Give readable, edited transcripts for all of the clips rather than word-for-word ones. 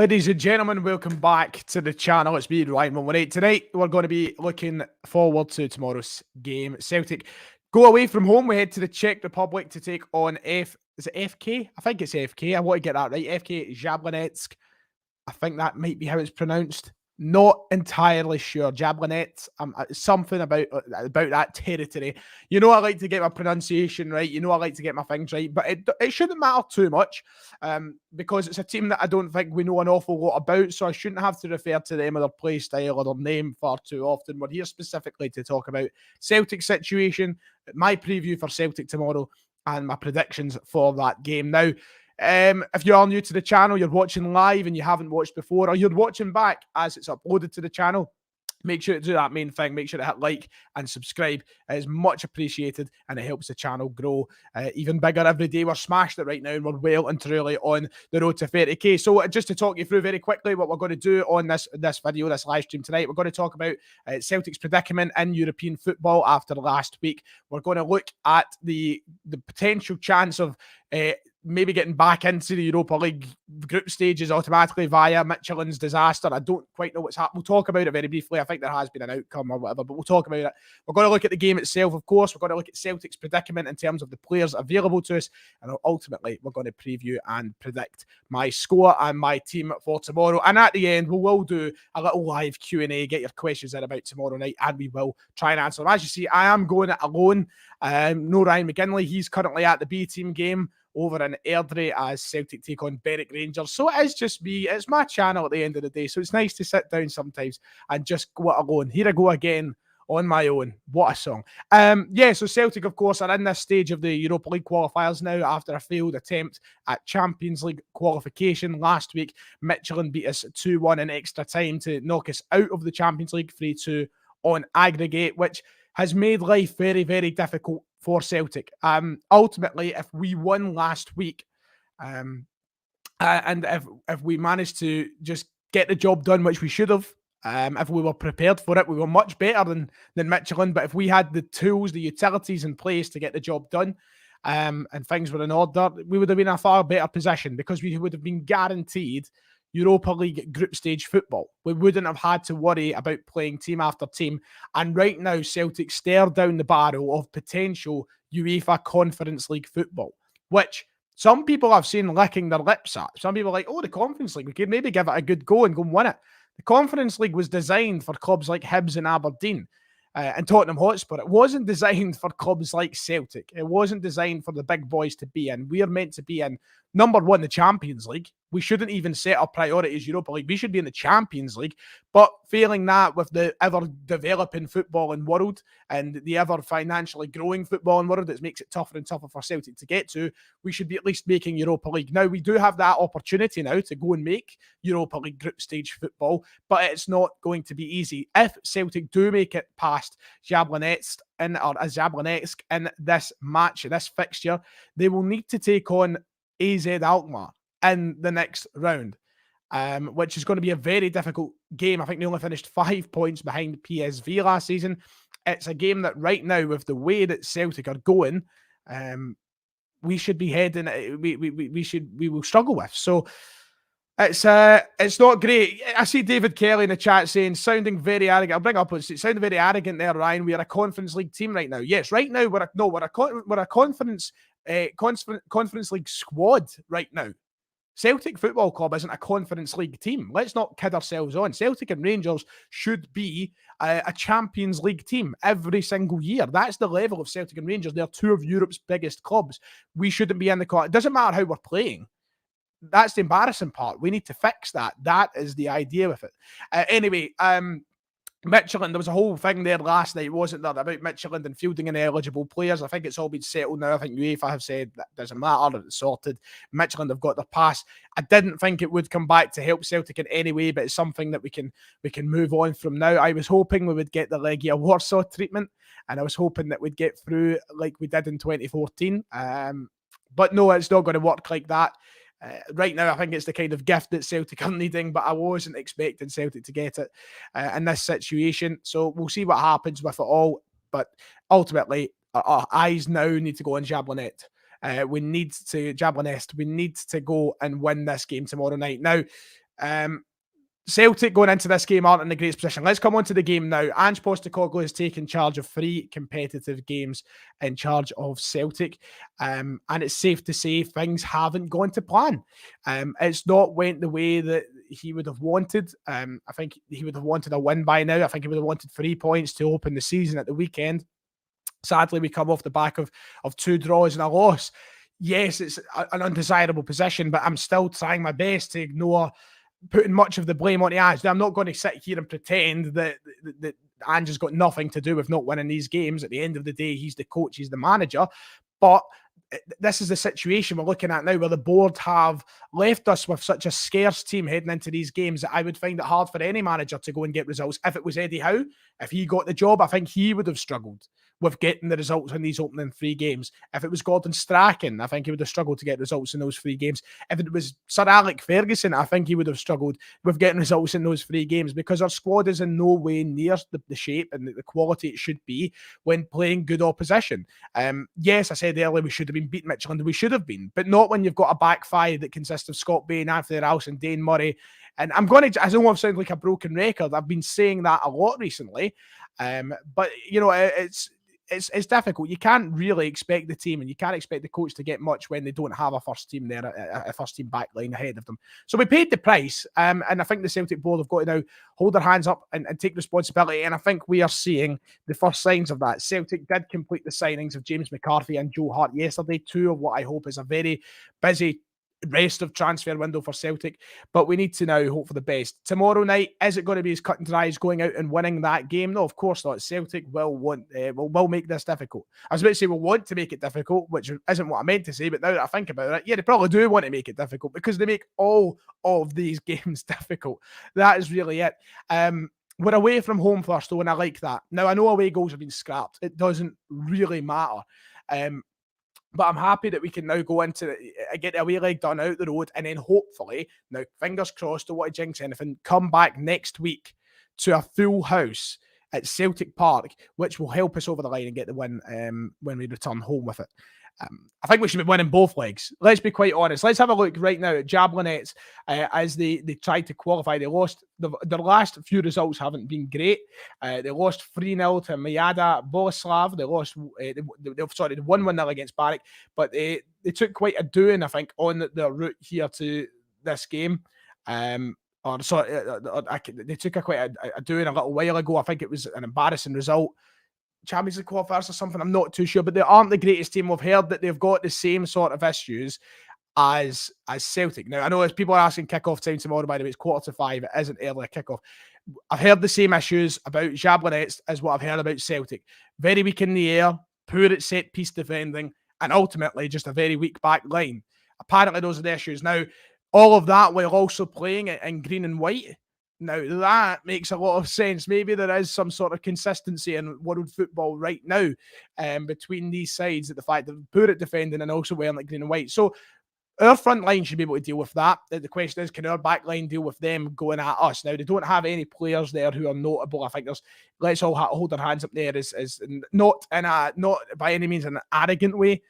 Ladies and gentlemen, welcome back to the channel. It's me, Ryan118. Tonight, we're going to be looking forward to tomorrow's game. Celtic go away from home. We head to the Czech Republic to take on Is it FK? I think it's FK. I want to get that right. FK Jablonec. I think that might be how it's pronounced. Not entirely sure. Jablonec. Something about that territory. You know, I like to get my pronunciation right. You know, I like to get my things right. But it shouldn't matter too much because it's a team that I don't think we know an awful lot about. So I shouldn't have to refer to them or their play style or their name far too often. We're here specifically to talk about Celtic situation, my preview for Celtic tomorrow, and my predictions for that game. Now, if you are new to the channel, you're watching live and you haven't watched before, or you're watching back as it's uploaded to the channel, make sure to do that main thing. Make sure to hit like and subscribe. It is much appreciated and it helps the channel grow even bigger every day. We're smashed it right now and we're well and truly on the road to 30k. So just to talk you through very quickly what we're going to do on this video, this live stream tonight, we're going to talk about Celtic's predicament in European football after last week. We're going to look at the potential chance of maybe getting back into the Europa League group stages automatically via Michelin's disaster. I don't quite know what's happened. We'll talk about it very briefly. I think there has been an outcome or whatever, but we'll talk about it. We're going to look at the game itself, of course. We're going to look at Celtic's predicament in terms of the players available to us. And ultimately, we're going to preview and predict my score and my team for tomorrow. And at the end, we will do a little live Q&A, get your questions in about tomorrow night, and we will try and answer them. As you see, I am going it alone. No Ryan McGinley. He's currently at the B team game over in Airdrie as Celtic take on Berwick Rangers. So it is just me. It's my channel at the end of the day. So it's nice to sit down sometimes and just go it alone. Here I go again on my own. What a song. So Celtic, of course, are in this stage of the Europa League qualifiers now after a failed attempt at Champions League qualification. Last week, Michelin beat us 2-1 in extra time to knock us out of the Champions League 3-2 on aggregate, which has made life very, very difficult for Celtic. Ultimately, if we won last week, and if we managed to just get the job done, which we should have, if we were prepared for it, we were much better than Michelin. But if we had the tools, the utilities in place to get the job done, and things were in order, we would have been in a far better position because we would have been guaranteed Europa League group stage football. We wouldn't have had to worry about playing team after team. And right now, Celtic stare down the barrel of potential UEFA Conference League football, which some people have seen licking their lips at. Some people are like, oh, the Conference League, we could maybe give it a good go and go and win it. The Conference League was designed for clubs like Hibs and Aberdeen and Tottenham Hotspur. It wasn't designed for clubs like Celtic. It wasn't designed for the big boys to be in. We are meant to be in, number one, the Champions League. We shouldn't even set our priorities Europa League. We should be in the Champions League. But failing that, with the ever-developing footballing world and the ever-financially growing footballing world that makes it tougher and tougher for Celtic to get to, we should be at least making Europa League. Now, we do have that opportunity now to go and make Europa League group stage football, but it's not going to be easy. If Celtic do make it past Jablonec in this match, this fixture, they will need to take on AZ Alkmaar in the next round, which is going to be a very difficult game. I think they only finished 5 points behind PSV last season. It's a game that right now, with the way that Celtic are going, we should be heading. We will struggle with. So it's not great. I see David Kelly in the chat saying, sounding very arrogant. I'll bring up it. Sounding very arrogant there, Ryan. We are a Conference League team right now. Yes, right now we're a Conference League squad right now. Celtic Football Club isn't a Conference League team. Let's not kid ourselves on. Celtic and Rangers should be a Champions League team every single year. That's the level of Celtic and Rangers. They're two of Europe's biggest clubs. We shouldn't be in the... It doesn't matter how we're playing. That's the embarrassing part. We need to fix that. That is the idea with it. Anyway, Michelin, there was a whole thing there last night, wasn't there, about Michelin and fielding ineligible players. I think it's all been settled now. I think UEFA have said that doesn't matter, it's sorted. Michelin have got their pass. I didn't think it would come back to help Celtic in any way, but it's something that we can move on from now. I was hoping we would get the Legia Warsaw treatment, and I was hoping that we'd get through like we did in 2014. But no, it's not going to work like that. Right now, I think it's the kind of gift that Celtic are needing, but I wasn't expecting Celtic to get it in this situation. So we'll see what happens with it all. But ultimately, our eyes now need to go on Jablonec. We need to go and win this game tomorrow night. Now, Celtic going into this game aren't in the greatest position. Let's come on to the game now. Ange Postecoglou has taken charge of 3 competitive games in charge of Celtic. And it's safe to say things haven't gone to plan. It's not went the way that he would have wanted. I think he would have wanted a win by now. I think he would have wanted 3 points to open the season at the weekend. Sadly, we come off the back of 2 draws and a loss. Yes, it's an undesirable position, but I'm still trying my best to ignore putting much of the blame on Ange. I'm not going to sit here and pretend that Ange has got nothing to do with not winning these games. At the end of the day, he's the coach, he's the manager. But this is the situation we're looking at now, where the board have left us with such a scarce team heading into these games that I would find it hard for any manager to go and get results. If it was Eddie Howe, if he got the job, I think he would have struggled with getting the results in these opening 3 games. If it was Gordon Strachan, I think he would have struggled to get results in those 3 games. If it was Sir Alex Ferguson, I think he would have struggled with getting results in those 3 games, because our squad is in no way near the shape and the quality it should be when playing good opposition. Yes, I said earlier we should have been beating Midtjylland. We should have been, but not when you've got a back 5 that consists of Scott Bain, Anthony Rouse and Dane Murray. And I don't want to sound like a broken record. I've been saying that a lot recently. But, you know, it's difficult. You can't really expect the team and you can't expect the coach to get much when they don't have a first team there, a first team back line ahead of them. So we paid the price, and I think the Celtic board have got to now hold their hands up and take responsibility, and I think we are seeing the first signs of that. Celtic did complete the signings of James McCarthy and Joe Hart yesterday, 2 of what I hope is a very busy rest of transfer window for Celtic, but we need to now hope for the best. Tomorrow night, is it going to be as cut and dry as going out and winning that game? No, of course not. Celtic will make this difficult. I was about to say we'll want to make it difficult, which isn't what I meant to say, but now that I think about it, yeah, they probably do want to make it difficult, because they make all of these games difficult. That is really it. We're away from home first, though, and I like that. Now, I know away goals have been scrapped. It doesn't really matter. But I'm happy that we can now go into get the away leg done out the road, and then hopefully, now fingers crossed, don't want to jinx anything, come back next week to a full house at Celtic Park, which will help us over the line and get the win when we return home with it. I think we should be winning both legs. Let's be quite honest. Let's have a look right now at Jablonec as they tried to qualify. They lost. Their last few results haven't been great. They lost 3-0 to Mijada Boleslav. They lost. They won 1-0 against Barrack, but they took quite a doing, I think, on their route here to this game. They took quite a doing a little while ago. I think it was an embarrassing result. Champions League qualifiers or something, I'm not too sure, but they aren't the greatest team. We've heard that they've got the same sort of issues as Celtic. Now, I know as people are asking kickoff time tomorrow, by the way, it's 4:45, it isn't early kickoff. I've heard the same issues about Jablonec as what I've heard about Celtic. Very weak in the air, poor at set piece defending, and ultimately just a very weak back line. Apparently those are the issues. Now, all of that while also playing in green and white. Now, that makes a lot of sense. Maybe there is some sort of consistency in world football right now between these sides, at the fact that they're poor at defending and also wearing like green and white. So our front line should be able to deal with that. The question is, can our back line deal with them going at us? Now, they don't have any players there who are notable. I think let's all hold our hands up there as not by any means an arrogant way,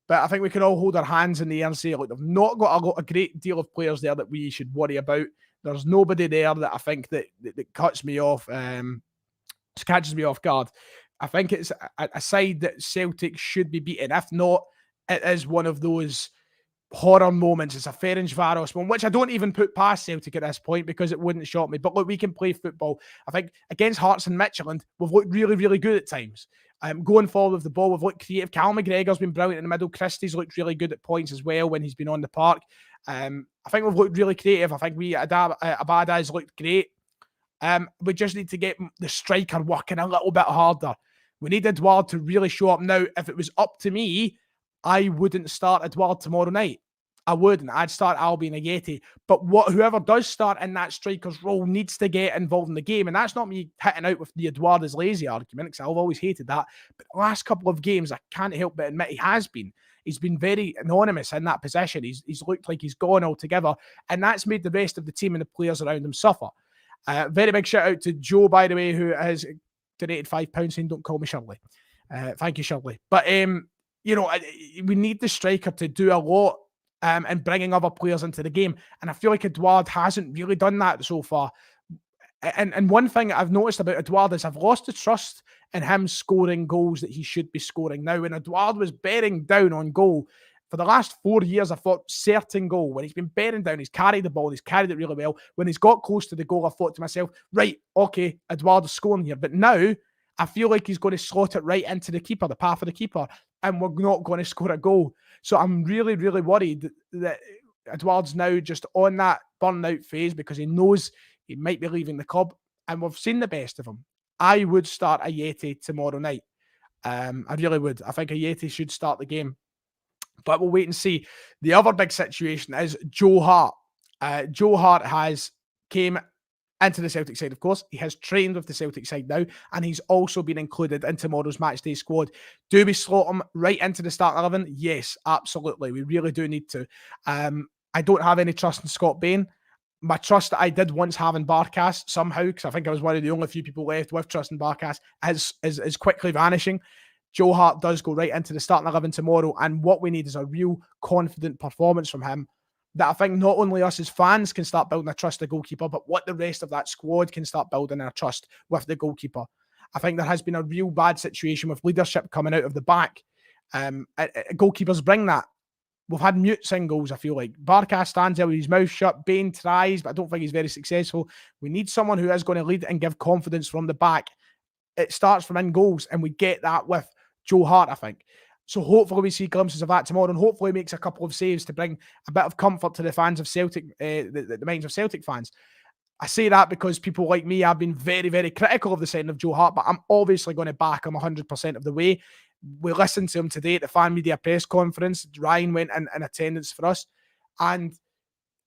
but I think we can all hold our hands in the air and say, look, they've not got a great deal of players there that we should worry about. There's nobody there that I think that cuts me off, catches me off guard. I think it's a side that Celtic should be beating. If not, it is one of those horror moments. It's a Ferencváros one, which I don't even put past Celtic at this point because it wouldn't shock me. But look, we can play football. I think against Hearts and Midtjylland, we've looked really, really good at times. Going forward with the ball, we've looked creative. Cal McGregor's been brilliant in the middle. Christie's looked really good at points as well when he's been on the park. I think we've looked really creative. I think Abada's looked great. We just need to get the striker working a little bit harder. We need Edouard to really show up. Now, if it was up to me, I wouldn't start Edouard tomorrow night. I wouldn't. I'd start Albi and Ajeti. But whoever does start in that striker's role needs to get involved in the game. And that's not me hitting out with the Edouard is lazy argument, because I've always hated that. But the last couple of games, I can't help but admit he has been. He's been very anonymous in that position. He's looked like he's gone altogether. And that's made the rest of the team and the players around him suffer. Very big shout out to Joe, by the way, who has donated £5 saying, don't call me Shirley. Thank you, Shirley. But, we need the striker to do a lot and bringing other players into the game. And I feel like Edouard hasn't really done that so far. And one thing I've noticed about Edouard is I've lost the trust in him scoring goals that he should be scoring. Now, when Edouard was bearing down on goal, for the last 4 years, I thought certain goal, when he's been bearing down, he's carried the ball, he's carried it really well. When he's got close to the goal, I thought to myself, right, okay, Edouard is scoring here. But now, I feel like he's going to slot it right into the keeper, the path of the keeper, and we're not going to score a goal. So I'm really, really worried that Edouard's now just on that burnout phase because he knows he might be leaving the club, and we've seen the best of him. I would start Ayeti tomorrow night. I really would. I think Ayeti should start the game, but we'll wait and see. The other big situation is Joe Hart. Joe Hart has came into the Celtic side, of course. He has trained with the Celtic side now, and he's also been included in tomorrow's matchday squad. Do we slot him right into the starting 11? Yes, absolutely. We really do need to. I don't have any trust in Scott Bain. My trust that I did once have in Barkas somehow, because I think I was one of the only few people left with trust in Barkas, is quickly vanishing. Joe Hart does go right into the starting 11 tomorrow, and what we need is a real confident performance from him that I think not only us as fans can start building a trust in the goalkeeper, but what the rest of that squad can start building a trust with the goalkeeper. I think there has been a real bad situation with leadership coming out of the back. Goalkeepers bring that. We've had mute singles, I feel like. Barkas stands there with his mouth shut. Bain tries, but I don't think he's very successful. We need someone who is going to lead and give confidence from the back. It starts from in goals, and we get that with Joe Hart, I think. So hopefully we see glimpses of that tomorrow, and hopefully he makes a couple of saves to bring a bit of comfort to the fans of Celtic, the minds of Celtic fans. I say that because people like me have been very, very critical of the signing of Joe Hart, but I'm obviously going to back him 100% of the way. We listened to him today at the fan media press conference. Ryan went in attendance for us, and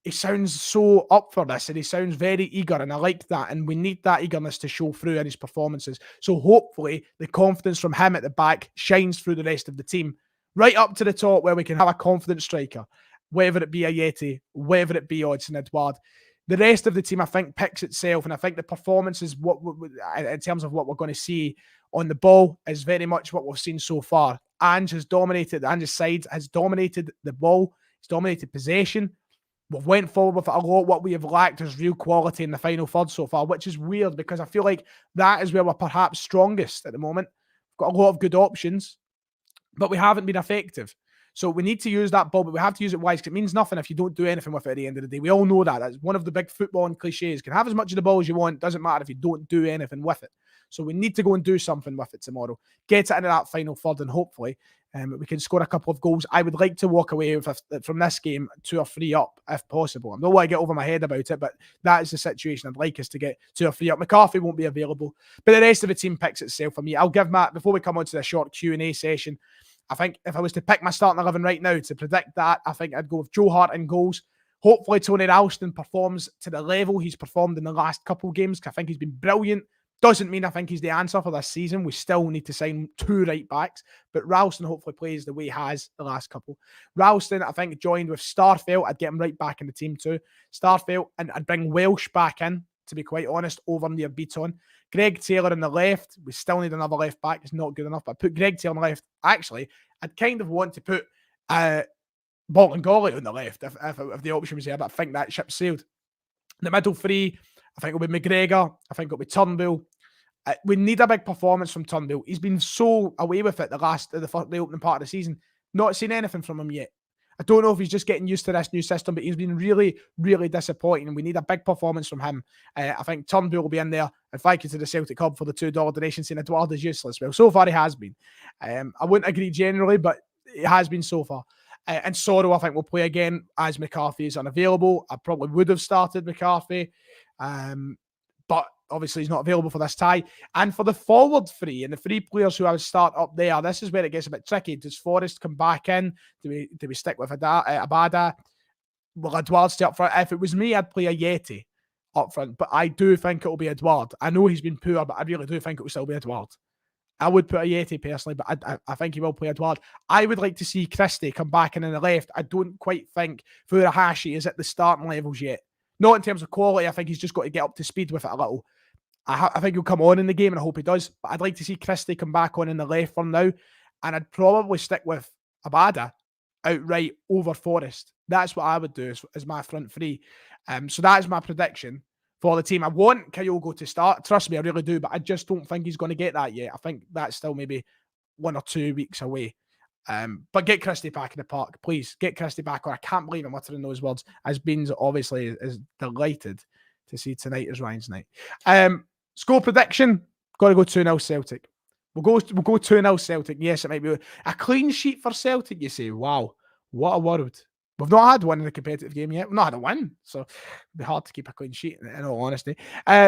he sounds so up for this, and he sounds very eager, and I like that, and we need that eagerness to show through in his performances. So hopefully the confidence from him at the back shines through the rest of the team, right up to the top where we can have a confident striker, whether it be Ayeti, whether it be Odsonne Edouard. The rest of the team, I think, picks itself, and I think the performances, in terms of what we're going to see on the ball, is very much what we've seen so far. Ange's side has dominated the ball, he's dominated possession. We've went forward with it a lot. What we have lacked is real quality in the final third so far, which is weird because I feel like that is where we're perhaps strongest at the moment. We've got a lot of good options, but we haven't been effective. So we need to use that ball, but we have to use it wise because it means nothing if you don't do anything with it at the end of the day. We all know that. That's one of the big footballing cliches. You can have as much of the ball as you want. Doesn't matter if you don't do anything with it. So we need to go and do something with it tomorrow. Get it into that final third, and hopefully we can score a couple of goals. I would like to walk away from this game 2 or 3 up if possible. I don't want to get over my head about it, but that is the situation. I'd like us to get 2 or 3 up. McCarthy won't be available, but the rest of the team picks itself for me. I'll give Matt, before we come on to the short Q&A session, I think if I was to pick my starting 11 right now to predict that, I think I'd go with Joe Hart in goals. Hopefully Tony Ralston performs to the level he's performed in the last couple of games, because I think he's been brilliant. Doesn't mean I think he's the answer for this season. We still need to sign 2 right backs, but Ralston hopefully plays the way he has the last couple. Ralston, I think, joined with Starfelt. I'd get him right back in the team too. Starfelt, and I'd bring Welsh back in, to be quite honest, over near Beaton. Greg Taylor on the left. We still need another left back. It's not good enough, but I put Greg Taylor on the left. Actually, I'd kind of want to put Bolingoli on the left if the option was there, but I think that ship sailed. The middle 3, I think it'll be McGregor. I think it'll be Turnbull. We need a big performance from Turnbull. He's been so away with it the opening part of the season. Not seen anything from him yet. I don't know if he's just getting used to this new system, but he's been really, really disappointing, and we need a big performance from him. I think Turnbull will be in there. And thank you to the Celtic Hub for the $2 donation, saying Edouard is useless. Well, so far he has been. I wouldn't agree generally, but it has been so far. And Sorrow, I think, will play again as McCarthy is unavailable. I probably would have started McCarthy, but obviously he's not available for this tie. And for the forward 3 and the 3 players who I would start up there, this is where it gets a bit tricky. Does Forrest come back in? Do we stick with Abada? Will Edouard stay up front? If it was me, I'd play Ayeti up front, but I do think it'll be Edouard. I know he's been poor, but I really do think it will still be Edouard. I would put Ayeti personally, but I think he will play Edouard. I would like to see Christie come back in the left. I don't quite think Furuhashi is at the starting levels yet. Not in terms of quality. I think he's just got to get up to speed with it a little. I think he'll come on in the game, and I hope he does. But I'd like to see Christie come back on in the left for now. And I'd probably stick with Abada outright over Forest. That's what I would do as my front three. So that's my prediction for the team. I want Kyogo to start. Trust me, I really do, but I just don't think he's going to get that yet. I think that's still maybe 1 or 2 weeks away. But get Christie back in the park, please. Get Christie back, or I can't believe I'm uttering those words, as Beans obviously is delighted to see tonight as Ryan's night. Score prediction, got to go 2-0 Celtic. We'll go 2-0 Celtic. Yes, it might be a clean sheet for Celtic, you say. Wow, what a world. We've not had one in a competitive game yet. We've not had a win, so it'd be hard to keep a clean sheet, in all honesty.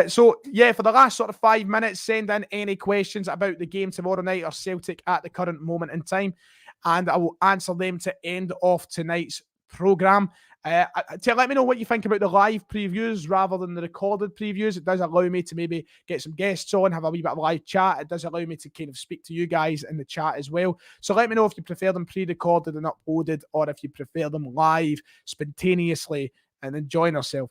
So, yeah, for the last sort of 5 minutes, send in any questions about the game tomorrow night or Celtic at the current moment in time, and I will answer them to end off tonight's programme. Let me know what you think about the live previews rather than the recorded previews. It does allow me to maybe get some guests on, have a wee bit of live chat. It does allow me to kind of speak to you guys in the chat as well. So let me know if you prefer them pre-recorded and uploaded, or if you prefer them live, spontaneously, and enjoying yourself.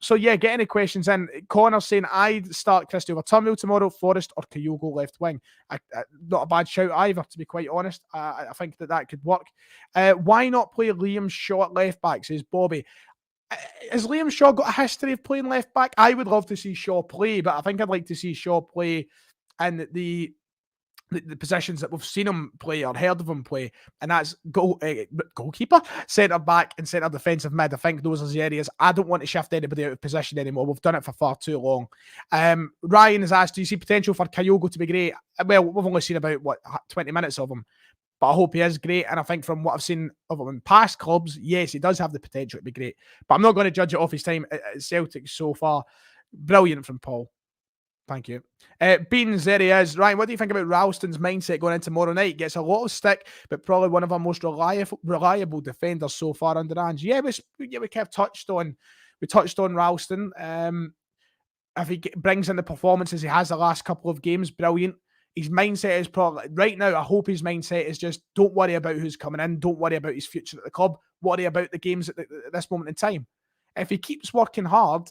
So yeah, get any questions in. Connor saying I'd start Christie over Turnbull tomorrow, Forrest or Kyogo left wing. Not a bad shout either, to be quite honest. I think that could work. Why not play Liam Shaw at left back, says Bobby. Has Liam Shaw got a history of playing left back? I would love to see Shaw play, but I think I'd like to see Shaw play in the positions that we've seen him play or heard of him play, and that's goalkeeper, centre back, and centre defensive mid. I think those are the areas. I don't want to shift anybody out of position anymore. We've done it for far too long. Ryan has asked, do you see potential for Kyogo to be great? Well, we've only seen about 20 minutes of him, but I hope he is great. And I think from what I've seen of him in past clubs, yes, he does have the potential to be great. But I'm not going to judge it off his time at Celtic so far. Brilliant from Paul. Thank you. Beans, there he is. Ryan, what do you think about Ralston's mindset going into tomorrow night? Gets a lot of stick, but probably one of our most reliable defenders so far under Ange. Yeah, we kind of touched on Ralston. If he brings in the performances he has the last couple of games, brilliant. His mindset is probably, right now, I hope his mindset is just don't worry about who's coming in. Don't worry about his future at the club. Worry about the games at this moment in time. If he keeps working hard,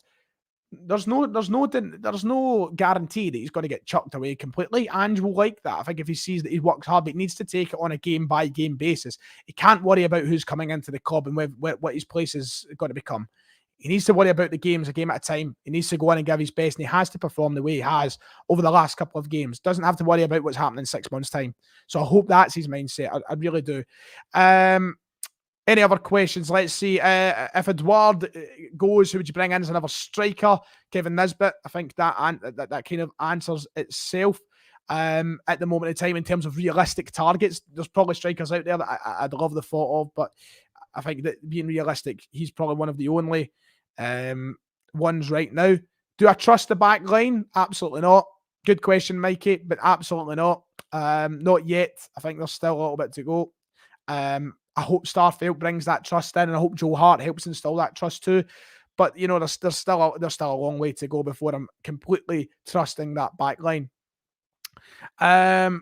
there's no guarantee that he's going to get chucked away completely. Ange will like that. I think if he sees that he works hard, but he needs to take it on a game-by-game basis. He can't worry about who's coming into the club and what his place is going to become. He needs to worry about the games, a game at a time. He needs to go in and give his best, and he has to perform the way he has over the last couple of games. Doesn't have to worry about what's happening in 6 months' time. So I hope that's his mindset. I really do. Any other questions? Let's see. If Edouard goes, who would you bring in as another striker? Kevin Nisbet. I think that kind of answers itself at the moment in time in terms of realistic targets. There's probably strikers out there that I'd love the thought of, but I think that being realistic, he's probably one of the only ones right now. Do I trust the back line? Absolutely not. Good question, Mikey, but absolutely not. Not yet. I think there's still a little bit to go. I hope Starfelt brings that trust in, and I hope Joe Hart helps install that trust too. But you know, there's still a long way to go before I'm completely trusting that back line. 2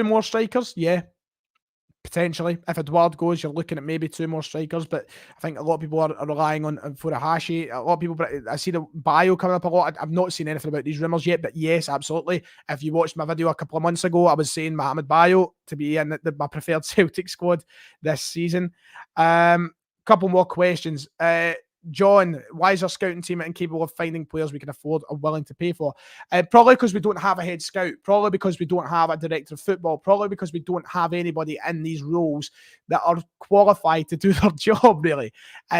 more strikers, yeah, potentially. If Edouard goes, you're looking at maybe 2 more strikers, but I think a lot of people are relying on Furuhashi. A lot of people, I see the bio coming up a lot. I've not seen anything about these rumours yet, but yes, absolutely. If you watched my video a couple of months ago, I was saying Mohamed Bayo to be in my preferred Celtic squad this season. Couple more questions. John, why is our scouting team incapable of finding players we can afford or willing to pay for? Probably because we don't have a head scout. Probably because we don't have a director of football. Probably because we don't have anybody in these roles that are qualified to do their job, really.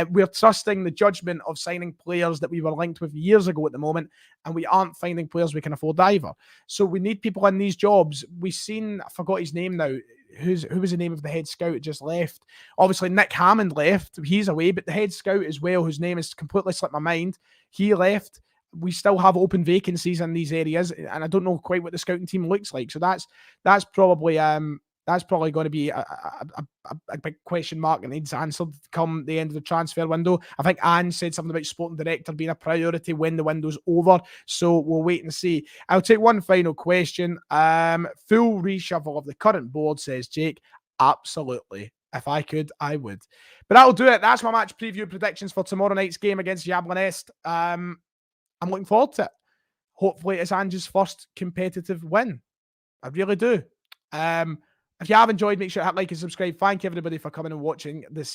We're trusting the judgment of signing players that we were linked with years ago at the moment, and we aren't finding players we can afford either. So we need people in these jobs. We've seen, I forgot his name now, who was the name of the head scout that just left? Obviously, Nick Hammond left. He's away, but the head scout as well, whose name has completely slipped my mind, he left. We still have open vacancies in these areas, and I don't know quite what the scouting team looks like. So that's probably going to be a big question mark and needs answered come the end of the transfer window. I think Anne said something about sporting director being a priority when the window's over. So we'll wait and see. I'll take one final question. Full reshuffle of the current board, says Jake. Absolutely. If I could, I would. But that'll do it. That's my match preview predictions for tomorrow night's game against JABLONEC. I'm looking forward to it. Hopefully it's Ange's first competitive win. I really do. If you have enjoyed, make sure to hit like and subscribe. Thank you, everybody, for coming and watching this.